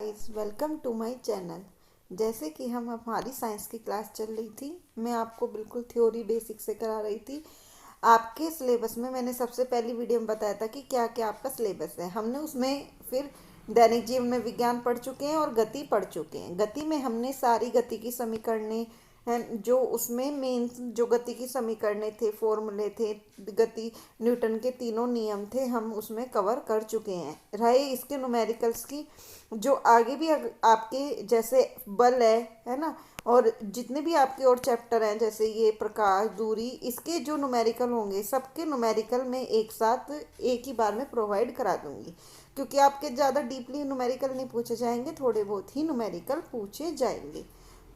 Guys welcome to my channel. जैसे कि हमारी साइंस की क्लास चल रही थी, मैं आपको बिल्कुल थ्योरी बेसिक से करा रही थी। आपके सिलेबस में मैंने सबसे पहली वीडियो में बताया था कि क्या क्या आपका सिलेबस है। हमने उसमें फिर दैनिक जीवन में विज्ञान पढ़ चुके हैं और गति पढ़ चुके हैं। गति में हमने सारी गति की समीकरणें हैं, जो उसमें मेन जो गति की समीकरणें थे, फॉर्मूले थे, गति न्यूटन के तीनों नियम थे, हम उसमें कवर कर चुके हैं। रहे इसके न्यूमेरिकल्स की, जो आगे भी आपके जैसे बल है ना, और जितने भी आपके और चैप्टर हैं जैसे ये प्रकाश, दूरी, इसके जो न्यूमेरिकल होंगे सबके न्यूमेरिकल में एक साथ एक ही बार में प्रोवाइड करा दूंगी, क्योंकि आपके ज़्यादा डीपली न्यूमेरिकल नहीं पूछे जाएंगे, थोड़े बहुत ही न्यूमेरिकल पूछे जाएंगे।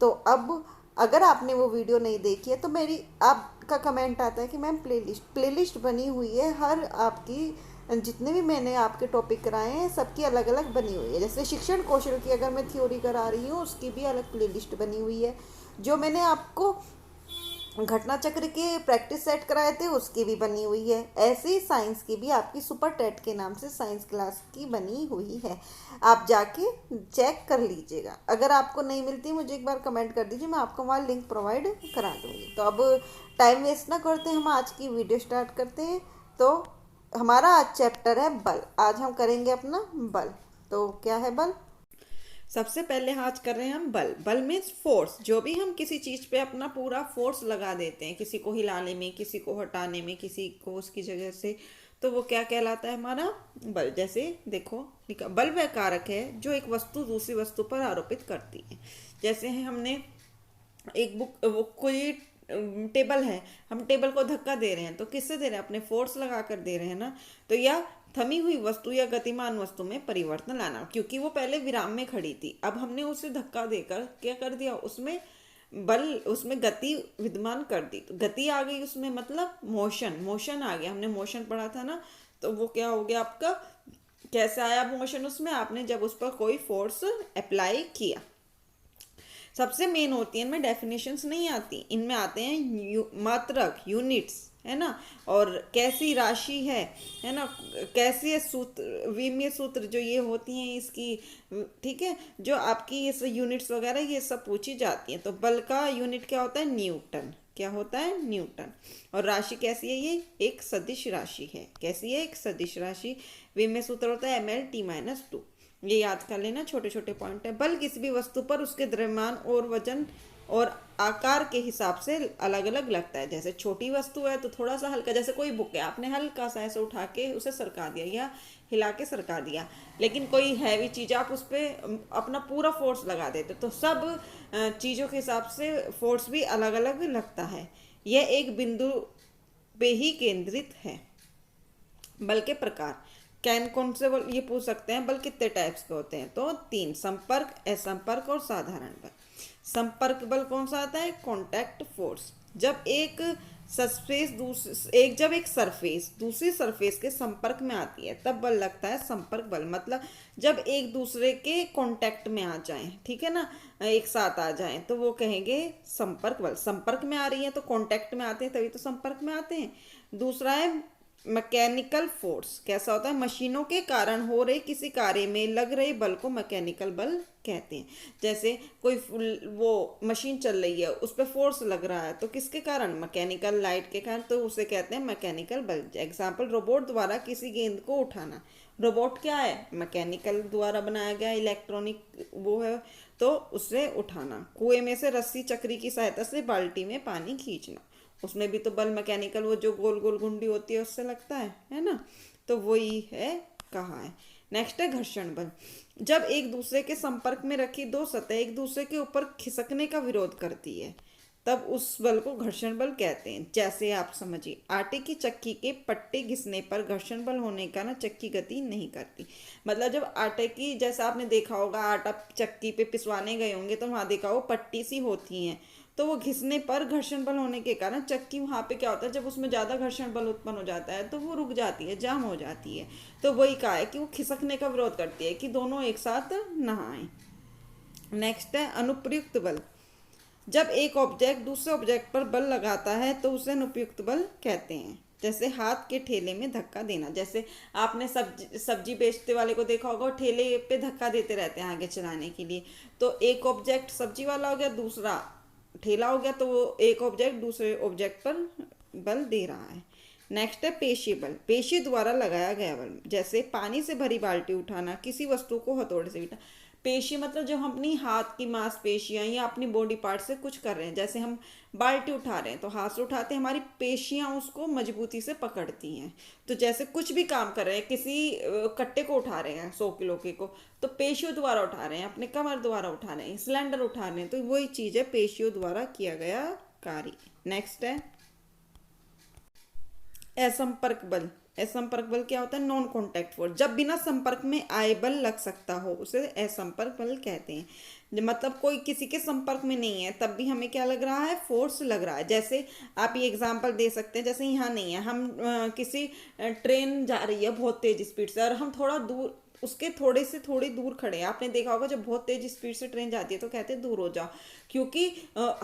तो अब अगर आपने वो वीडियो नहीं देखी है तो मेरी आपका कमेंट आता है कि मैम प्लेलिस्ट बनी हुई है, हर आपकी जितने भी मैंने आपके टॉपिक कराए हैं सबकी अलग अलग बनी हुई है। जैसे शिक्षण कौशल की अगर मैं थ्योरी करा रही हूँ उसकी भी अलग प्लेलिस्ट बनी हुई है। जो मैंने आपको घटना चक्र के प्रैक्टिस सेट कराए थे उसकी भी बनी हुई है। ऐसे ही साइंस की भी आपकी सुपर टेट के नाम से साइंस क्लास की बनी हुई है, आप जाके चेक कर लीजिएगा। अगर आपको नहीं मिलती मुझे एक बार कमेंट कर दीजिए, मैं आपको वहाँ लिंक प्रोवाइड करा दूँगी। तो अब टाइम वेस्ट ना करते हम आज की वीडियो स्टार्ट करते हैं। तो हमारा आज चैप्टर है बल। आज हम करेंगे अपना बल। तो क्या है बल? सबसे पहले आज कर रहे हैं हम बल। बल मीन्स फोर्स। जो भी हम किसी चीज पे अपना पूरा फोर्स लगा देते हैं, किसी को हिलाने में, किसी को हटाने में, किसी को उसकी जगह से, तो वो क्या कहलाता है? हमारा बल। जैसे देखो लिखा, बल वह कारक है जो एक वस्तु दूसरी वस्तु पर आरोपित करती है। जैसे हमने एक बुक, वो कोई टेबल है, हम टेबल को धक्का दे रहे हैं तो किससे दे रहे हैं? अपने फोर्स लगा कर दे रहे हैं ना। तो या थमी हुई वस्तु या गतिमान वस्तु में परिवर्तन लाना, क्योंकि वो पहले विराम में खड़ी थी, अब हमने उसे धक्का देकर क्या कर दिया? उसमें बल, उसमें गति विद्यमान कर दी, तो गति आ गई उसमें, मतलब मोशन, मोशन आ गया। हमने मोशन पढ़ा था ना, तो वो क्या हो गया आपका? कैसे आया मोशन उसमें? आपने जब उस पर कोई फोर्स अप्लाई किया। सबसे मेन होती है, इनमें डेफिनेशंस नहीं आती, इनमें आते हैं मात्रक, यूनिट्स, है ना, और कैसी राशि है ना, कैसी है सूत्र, विमीय सूत्र जो ये होती हैं इसकी, ठीक है, जो आपकी ये यूनिट्स वगैरह ये सब पूछी जाती हैं। तो बल का यूनिट क्या होता है? न्यूटन। क्या होता है? न्यूटन। और राशि कैसी है? ये एक सदिश राशि है। कैसी है? एक सदिश राशि। विमीय सूत्र होता है ml t-2। ये याद कर लेना, छोटे छोटे पॉइंट है। बल किसी भी वस्तु पर उसके द्रव्यमान और वजन और आकार के हिसाब से अलग अलग लगता है। जैसे छोटी वस्तु है तो थोड़ा सा हल्का, जैसे कोई बुक है, आपने हल्का सा ऐसे उठा के उसे सरका दिया या हिला के सरका दिया। लेकिन कोई हैवी चीज आप उस पर अपना पूरा फोर्स लगा देते, तो सब चीजों के हिसाब से फोर्स भी अलग अलग लगता है। यह एक बिंदु पे ही केंद्रित है। बल के प्रकार कैन कौन से बल, ये पूछ सकते हैं। बल कितने टाइप्स के होते हैं? तो 3: संपर्क, असंपर्क और साधारण बल। संपर्क बल कौन सा आता है? Contact force. जब एक जब एक सरफेस दूसरी सरफेस के संपर्क में आती है तब बल लगता है संपर्क बल। मतलब जब एक दूसरे के कांटेक्ट में आ जाएं, ठीक है ना, एक साथ आ जाएं, तो वो कहेंगे संपर्क बल। संपर्क में आ रही है तो कांटेक्ट में आते हैं, तभी तो संपर्क में आते हैं। दूसरा है मैकेनिकल फोर्स। कैसा होता है? मशीनों के कारण हो रहे किसी कार्य में लग रहे बल को मैकेनिकल बल कहते हैं। जैसे कोई वो मशीन चल रही है, उस पर फोर्स लग रहा है, तो किसके कारण? मैकेनिकल लाइट के कारण, तो उसे कहते हैं मैकेनिकल बल। एग्जाम्पल, रोबोट द्वारा किसी गेंद को उठाना। रोबोट क्या है? मैकेनिकल द्वारा बनाया गया इलेक्ट्रॉनिक वो है, तो उसे उठाना। कुएं में से रस्सी चक्री की सहायता से बाल्टी में पानी खींचना, उसमें भी तो बल मैकेनिकल, वो जो गोल गोल घुंडी होती है उससे लगता है ना। तो वही है, कहा है। नेक्स्ट है घर्षण बल। जब एक दूसरे के संपर्क में रखी दो सतह एक दूसरे के ऊपर खिसकने का विरोध करती है तब उस बल को घर्षण बल कहते हैं। जैसे आप समझिए, आटे की चक्की के पट्टे घिसने पर घर्षण बल होने का ना चक्की गति नहीं करती। मतलब जब आटे की, जैसा आपने देखा होगा, आटा चक्की पे पिसवाने गए होंगे तो वहां देखा हो पट्टी सी होती हैं, तो वो घिसने पर घर्षण बल होने के कारण चक्की वहां पे क्या होता है, जब उसमें ज्यादा घर्षण बल उत्पन्न हो जाता है तो वो रुक जाती है, जाम हो जाती है। तो वही कहा है कि वो खिसकने का विरोध करती है कि दोनों एक साथ नहाएं। नेक्स्ट है अनुप्रयुक्त बल। जब एक ऑब्जेक्ट दूसरे ऑब्जेक्ट पर बल लगाता है तो उसे अनुप्रयुक्त बल कहते हैं। जैसे हाथ के ठेले में धक्का देना, जैसे आपने सब्जी सब्जी बेचते वाले को देखा होगा, ठेले पे धक्का देते रहते हैं आगे चलाने के लिए। तो एक ऑब्जेक्ट सब्जी वाला हो गया, दूसरा ठेला हो गया, तो वो एक ऑब्जेक्ट दूसरे ऑब्जेक्ट पर बल दे रहा है। नेक्स्ट है पेशी बल, पेशी द्वारा लगाया गया बल, जैसे पानी से भरी बाल्टी उठाना, किसी वस्तु को हथौड़े से उठाना। पेशी मतलब जब हम अपनी हाथ की मांसपेशियां या अपनी बॉडी पार्ट से कुछ कर रहे हैं, जैसे हम बाल्टी उठा रहे हैं तो हाथ से उठाते हैं, हमारी पेशियां उसको मजबूती से पकड़ती हैं। तो जैसे कुछ भी काम कर रहे हैं, किसी कट्टे को उठा रहे हैं 100 किलो के को, तो पेशियों द्वारा उठा रहे हैं, अपने कमर द्वारा उठा रहे हैं, सिलेंडर उठा रहे हैं, तो वही चीज़ है पेशियों द्वारा किया गया कार्य। नेक्स्ट है असंपर्क बल। असंपर्क बल क्या होता है? नॉन कॉन्टैक्ट फोर्स, जब बिना संपर्क में आए बल लग सकता हो उसे असंपर्क बल कहते हैं। मतलब कोई किसी के संपर्क में नहीं है तब भी हमें क्या लग रहा है? फोर्स लग रहा है। जैसे आप ये एग्जांपल दे सकते हैं, जैसे यहाँ नहीं है, हम किसी ट्रेन जा रही है बहुत तेज स्पीड से और हम थोड़ा दूर, उसके थोड़ी दूर खड़े हैं। आपने देखा होगा जब बहुत तेज स्पीड से ट्रेन जाती है तो कहते हैं दूर हो जाओ, क्योंकि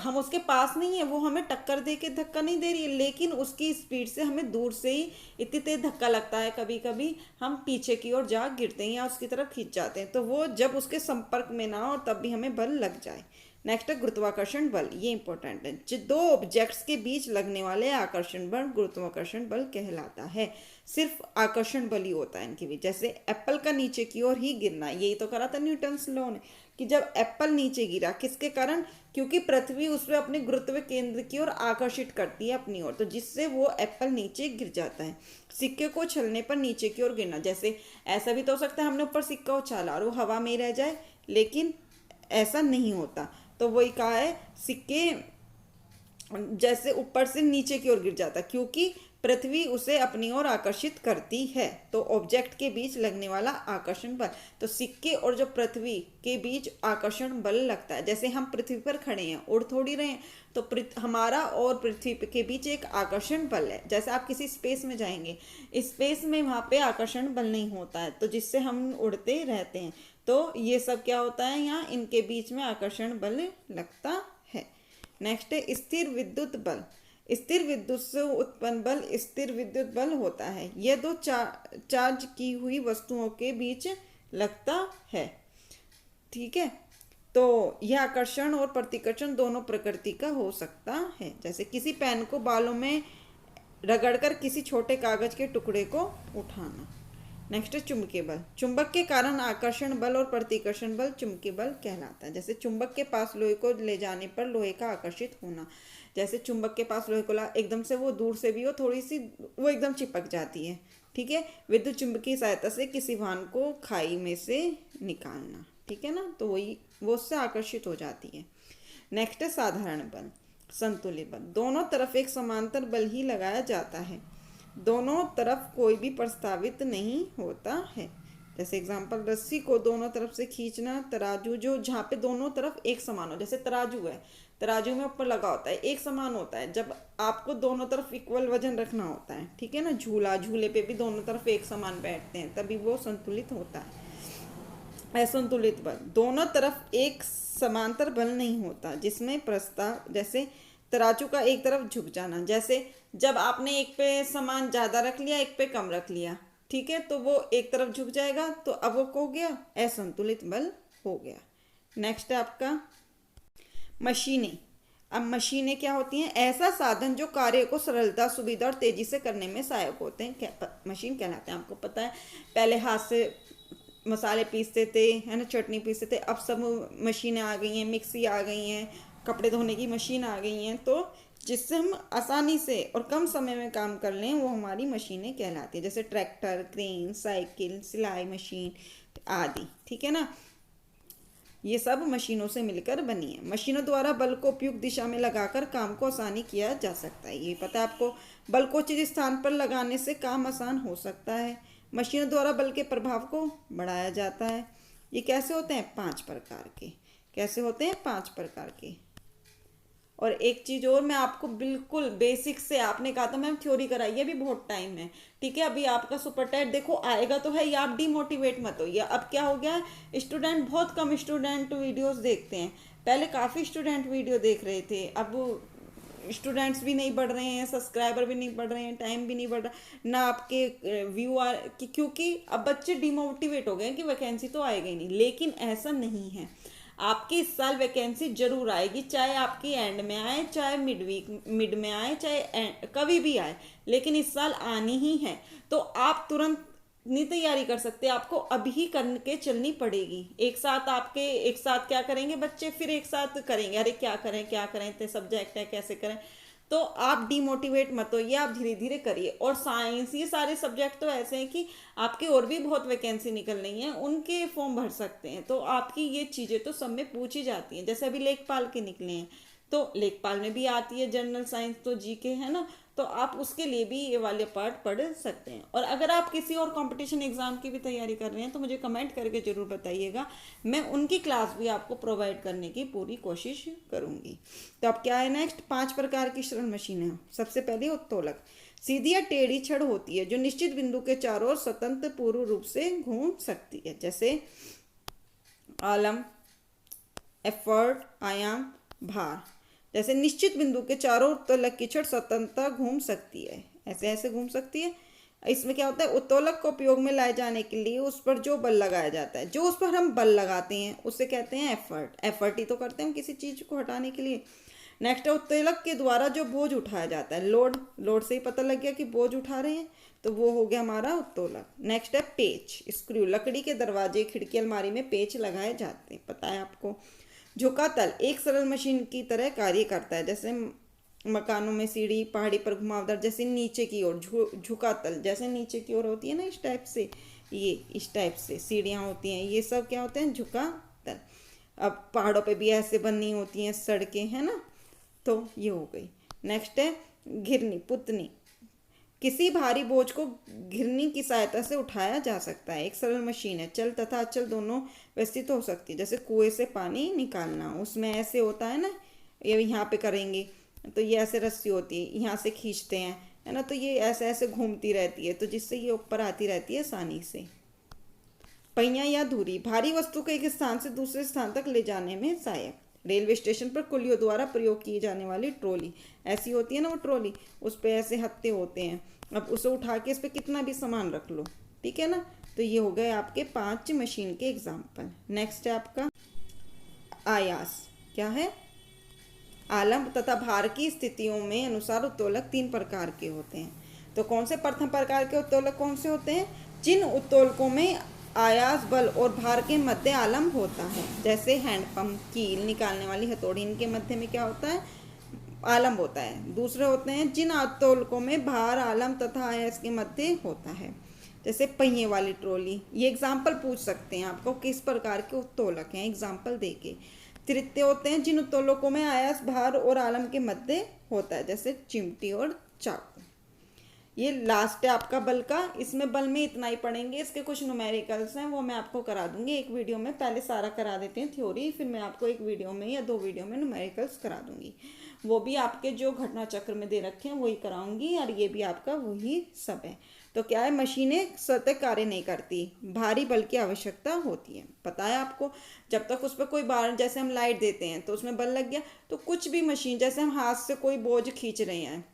हम उसके पास नहीं है, वो हमें टक्कर दे के धक्का नहीं दे रही है, लेकिन उसकी स्पीड से हमें दूर से ही इतनी तेज धक्का लगता है, कभी कभी हम पीछे की ओर जा गिरते हैं या उसकी तरफ खींच जाते हैं। तो वो जब उसके संपर्क में ना हो तब भी हमें बल लग जाए। नेक्स्ट है गुरुत्वाकर्षण बल, ये इंपॉर्टेंट है। जो दो ऑब्जेक्ट्स के बीच लगने वाले आकर्षण बल गुरुत्वाकर्षण बल कहलाता है। सिर्फ आकर्षण बल ही होता है इनके बीच। जैसे एप्पल का नीचे की ओर ही गिरना, यही तो करा था न्यूटन्स लॉ ने, कि जब एप्पल नीचे गिरा, किसके कारण? क्योंकि पृथ्वी उस पर अपने गुरुत्व केंद्र की ओर आकर्षित करती है अपनी ओर, तो जिससे वो एप्पल नीचे गिर जाता है। सिक्के को उछलने पर नीचे की ओर गिरना, जैसे ऐसा भी तो हो सकता है हमने ऊपर सिक्का उछाला और वो हवा में रह जाए, लेकिन ऐसा नहीं होता। तो वही कहा है, सिक्के जैसे ऊपर से नीचे की ओर गिर जाता, क्योंकि पृथ्वी उसे अपनी ओर आकर्षित करती है। तो ऑब्जेक्ट के बीच लगने वाला आकर्षण बल, तो सिक्के और जो पृथ्वी के बीच आकर्षण बल लगता है। जैसे हम पृथ्वी पर खड़े हैं, उड़ थोड़ी रहे हैं, तो हमारा और पृथ्वी के बीच एक आकर्षण बल है। जैसे आप किसी स्पेस में जाएंगे, स्पेस में वहाँ पे आकर्षण बल नहीं होता है, तो जिससे हम उड़ते रहते हैं। तो ये सब क्या होता है? यहाँ इनके बीच में आकर्षण बल लगता है। नेक्स्ट है स्थिर विद्युत बल। स्थिर विद्युत से उत्पन्न बल स्थिर विद्युत बल होता है। यह दो चार्ज की हुई वस्तुओं के बीच लगता है। ठीक है, तो यह आकर्षण और प्रतिकर्षण दोनों प्रकृति का हो सकता है। जैसे किसी पेन को बालों में रगड़कर किसी छोटे कागज के टुकड़े को उठाना। नेक्स्ट है चुंबकीय बल। चुंबक के कारण आकर्षण बल और प्रतिकर्षण बल चुंबकीय बल कहलाता है। जैसे चुंबक के पास लोहे को ले जाने पर लोहे का आकर्षित होना, जैसे चुंबक के पास लोहे को एकदम से वो दूर से भी हो, थोड़ी सी वो एकदम चिपक जाती है। ठीक है, विद्युत चुंबकीय सहायता से किसी वाहन को खाई में से निकालना, ठीक है ना, तो वही वो उससे आकर्षित हो जाती है। नेक्स्ट है साधारण बल, संतुलित बल। दोनों तरफ एक समांतर बल ही लगाया जाता है, दोनों तरफ कोई भी प्रस्तावित नहीं होता है। जैसे एग्जांपल, रस्सी को दोनों तरफ से खींचना, तराजू जो जहाँ पे दोनों तरफ एक समान हो, जैसे तराजू है, तराजू में ऊपर लगा होता है, एक समान होता है, जब आपको दोनों तरफ इक्वल वजन रखना होता है, ठीक है ना। झूला, झूले पे भी दोनों तरफ एक समान बैठते हैं, तभी वो संतुलित होता है। असंतुलित बल, दोनों तरफ एक समांतर बल नहीं होता, जिसमें प्रस्ताव, जैसे तराजू का एक तरफ झुक जाना, जैसे जब आपने एक पे सामान ज़्यादा रख लिया, एक पे कम रख लिया, ठीक है, तो वो एक तरफ झुक जाएगा, तो अब वो हो गया असंतुलित बल हो गया। नेक्स्ट है आपका मशीनें। अब मशीनें क्या होती हैं? ऐसा साधन जो कार्य को सरलता, सुविधा और तेजी से करने में सहायक होते हैं, मशीन कहलाते हैं। आपको पता है पहले हाथ से मसाले पीसते थे, है ना, चटनी पीसते थे, अब सब मशीनें आ गई हैं, मिक्सी आ गई हैं, कपड़े धोने की मशीन आ गई हैं, तो जिससे हम आसानी से और कम समय में काम कर लें, वो हमारी मशीनें कहलाती है। जैसे ट्रैक्टर, क्रेन, साइकिल, सिलाई मशीन आदि, ठीक है ना, ये सब मशीनों से मिलकर बनी है। मशीनों द्वारा बल को उपयुक्त दिशा में लगाकर काम को आसानी किया जा सकता है। ये पता है आपको, बल को उचित स्थान पर लगाने से काम आसान हो सकता है। मशीनों द्वारा बल के प्रभाव को बढ़ाया जाता है। ये कैसे होते हैं? 5 प्रकार के। कैसे होते हैं? 5 प्रकार के। और एक चीज़ और मैं आपको बिल्कुल बेसिक से, आपने कहा था मैम थ्योरी कराई है, अभी बहुत टाइम है, ठीक है, अभी आपका सुपर टेट देखो आएगा तो है, ये आप डीमोटिवेट मत होइए। अब क्या हो गया है, स्टूडेंट, बहुत कम स्टूडेंट वीडियोस देखते हैं, पहले काफ़ी स्टूडेंट वीडियो देख रहे थे, अब स्टूडेंट्स भी नहीं बढ़ रहे हैं, सब्सक्राइबर भी नहीं बढ़ रहे हैं, टाइम भी नहीं बढ़ रहा, ना आपके व्यू आ क्योंकि अब बच्चे डिमोटिवेट हो गए हैं कि वैकेंसी तो आएगी ही नहीं। लेकिन ऐसा नहीं है, आपकी इस साल वैकेंसी जरूर आएगी, चाहे आपकी एंड में आए, चाहे मिड में आए, चाहे कभी भी आए, लेकिन इस साल आनी ही है। तो आप तुरंत नहीं तैयारी कर सकते, आपको अभी ही करके चलनी पड़ेगी। एक साथ क्या करेंगे बच्चे, फिर एक साथ करेंगे, अरे क्या करें इतने सब्जेक्ट है कैसे करें। तो आप डिमोटिवेट मत होइए, आप धीरे धीरे करिए। और साइंस, ये सारे सब्जेक्ट तो ऐसे हैं कि आपके और भी बहुत वैकेंसी निकल रही हैं, उनके फॉर्म भर सकते हैं। तो आपकी ये चीज़ें तो सब में पूछी जाती हैं। जैसे अभी लेखपाल के निकले हैं, तो लेखपाल में भी आती है जनरल साइंस, तो जीके है ना, तो आप उसके लिए भी ये वाले पार्ट पढ़ सकते हैं। और अगर आप किसी और कंपटीशन एग्जाम की भी तैयारी कर रहे हैं तो मुझे कमेंट करके जरूर बताइएगा, मैं उनकी क्लास भी आपको प्रोवाइड करने की पूरी कोशिश करूंगी। तो अब क्या है नेक्स्ट, 5 प्रकार की श्रवण मशीनें। सबसे पहले उत्तोलक, सीधी या टेढ़ी छड़ होती है जो निश्चित बिंदु के चारों ओर स्वतंत्र पूर्ण रूप से घूम सकती है। जैसे आलम, एफर्ट, आयाम, भार। जैसे निश्चित बिंदु के चारों उत्तोलक की छड़ स्वतंत्रता घूम सकती है, ऐसे ऐसे घूम सकती है। इसमें क्या होता है, उत्तोलक को उपयोग में लाए जाने के लिए उस पर जो बल लगाया जाता है, जो उस पर हम बल लगाते हैं उसे कहते हैं एफर्ट। एफर्ट ही तो करते हैं हम किसी चीज को हटाने के लिए। नेक्स्ट है उत्तोलक के द्वारा जो बोझ उठाया जाता है, लोड। लोड से ही पता लग गया कि बोझ उठा रहे हैं, तो वो हो गया हमारा उत्तोलक। नेक्स्ट है पेच, स्क्रू। लकड़ी के दरवाजे, खिड़की, अलमारी में पेच लगाए जाते हैं, पता है आपको। झुका तल एक सरल मशीन की तरह कार्य करता है। जैसे मकानों में सीढ़ी, पहाड़ी पर घुमावदार, जैसे नीचे की ओर झुका तल, जैसे नीचे की ओर होती है ना इस टाइप से, ये इस टाइप से सीढ़ियाँ होती हैं, ये सब क्या होते हैं, झुका तल। अब पहाड़ों पे भी ऐसे बननी होती हैं सड़कें, है ना, तो ये हो गई। नेक्स्ट है घिरनी, पुतनी। किसी भारी बोझ को घिरनी की सहायता से उठाया जा सकता है। एक सरल मशीन है, चल तथा अचल दोनों व्यवस्थित हो सकती है। जैसे कुएं से पानी निकालना, उसमें ऐसे होता है ना, ये यहाँ पे करेंगे तो ये ऐसे रस्सी होती है, यहाँ से खींचते हैं, है ना, तो ये ऐसे ऐसे घूमती रहती है, तो जिससे ये ऊपर आती रहती है आसानी से। पहिया या धुरी, भारी वस्तु को एक स्थान से दूसरे स्थान तक ले जाने में सहायक। रेलवे स्टेशन पर कुलियों द्वारा प्रयोग की जाने वाली ट्रॉली, ऐसी होती है ना वो ट्रॉली, उस पर ऐसे हत्थे होते हैं, अब उसे उठा के इस पर कितना भी सामान रख लो, ठीक है ना। तो ये हो गए आपके 5 मशीन के एग्जाम्पल। नेक्स्ट है आपका आयास। क्या है, आलम्ब तथा भार की स्थितियों में अनुसार उत्तोलक 3 प्रकार के होते हैं। तो कौन से प्रथम प्रकार के उत्तोलक कौन से होते हैं, जिन उत्तोलकों में आयास बल और भार के मध्य आलम्ब होता है। जैसे हैंडपंप, कील निकालने वाली हथौड़ी, इनके मध्य में क्या होता है, आलम्ब होता है। दूसरे होते हैं जिन उत्तोलकों में भार, आलम्ब तथा आयास के मध्य होता है। जैसे पहिए वाली ट्रॉली, ये एग्जाम्पल पूछ सकते हैं आपको किस प्रकार के उत्तोलक हैं, एग्जाम्पल देके। तृतीय होते हैं जिन उत्तोलकों में आयास, भार और आलम्ब के मध्य होता है, जैसे चिमटी और चाकू। ये लास्ट है आपका बल का, इसमें बल में इतना ही पढ़ेंगे, इसके कुछ न्यूमेरिकल्स हैं वो मैं आपको करा दूंगी एक वीडियो में। पहले सारा करा देते हैं थ्योरी, फिर मैं आपको एक वीडियो में या 2 वीडियो में न्यूमेरिकल्स करा दूंगी। वो भी आपके जो घटना चक्र में दे रखे हैं वही कराऊंगी, और ये भी आपका वही सब है। तो क्या है, मशीनें स्वतः कार्य नहीं करती, भारी बल की आवश्यकता होती है, पता है आपको। जब तक उस पर कोई बार, जैसे हम लाइट देते हैं तो उसमें बल लग गया, तो कुछ भी मशीन, जैसे हम हाथ से कोई बोझ खींच रहे हैं,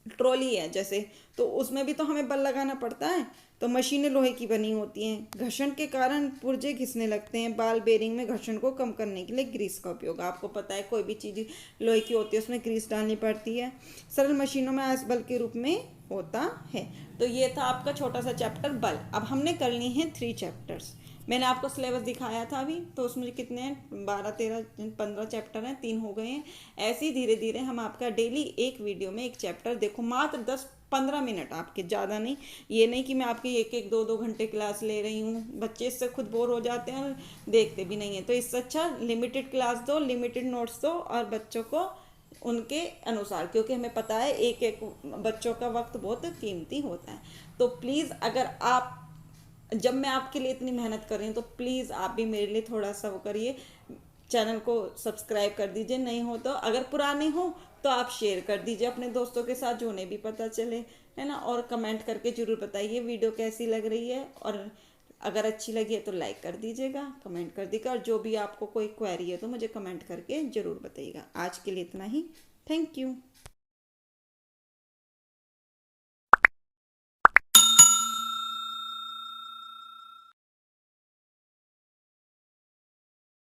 ट्रॉली है जैसे, तो उसमें भी तो हमें बल लगाना पड़ता है। तो मशीनें लोहे की बनी होती हैं, घर्षण के कारण पुर्जे घिसने लगते हैं। बाल बेरिंग में घर्षण को कम करने के लिए ग्रीस का उपयोग, आपको पता है कोई भी चीज़ लोहे की होती है उसमें ग्रीस डालनी पड़ती है। सरल मशीनों में आयस बल के रूप में होता है। तो ये था आपका छोटा सा चैप्टर बल। अब हमने कर ली हैं 3 चैप्टर्स। मैंने आपको सिलेबस दिखाया था अभी, तो उसमें कितने हैं, 12, 13, 15 चैप्टर हैं, 3 हो गए हैं। ऐसे ही धीरे धीरे हम आपका डेली एक वीडियो में एक चैप्टर, देखो मात्र 10-15 मिनट आपके, ज़्यादा नहीं। ये नहीं कि मैं आपकी 1-1, 2-2 घंटे क्लास ले रही हूँ, बच्चे इससे खुद बोर हो जाते हैं और देखते भी नहीं हैं। तो इससे अच्छा लिमिटेड क्लास दो, लिमिटेड नोट्स दो, और बच्चों को उनके अनुसार, क्योंकि हमें पता है एक एक बच्चों का वक्त बहुत कीमती होता है। तो प्लीज़, अगर आप, जब मैं आपके लिए इतनी मेहनत कर रही हूँ, तो प्लीज़ आप भी मेरे लिए थोड़ा सा वो करिए, चैनल को सब्सक्राइब कर दीजिए, नहीं हो तो, अगर पुराने हो तो आप शेयर कर दीजिए अपने दोस्तों के साथ, जो उन्हें भी पता चले, है ना। और कमेंट करके ज़रूर बताइए वीडियो कैसी लग रही है, और अगर अच्छी लगी है तो लाइक कर दीजिएगा, कमेंट कर दीजिएगा, और जो भी आपको कोई क्वेरी है तो मुझे कमेंट करके ज़रूर बताइएगा। आज के लिए इतना ही, थैंक यू।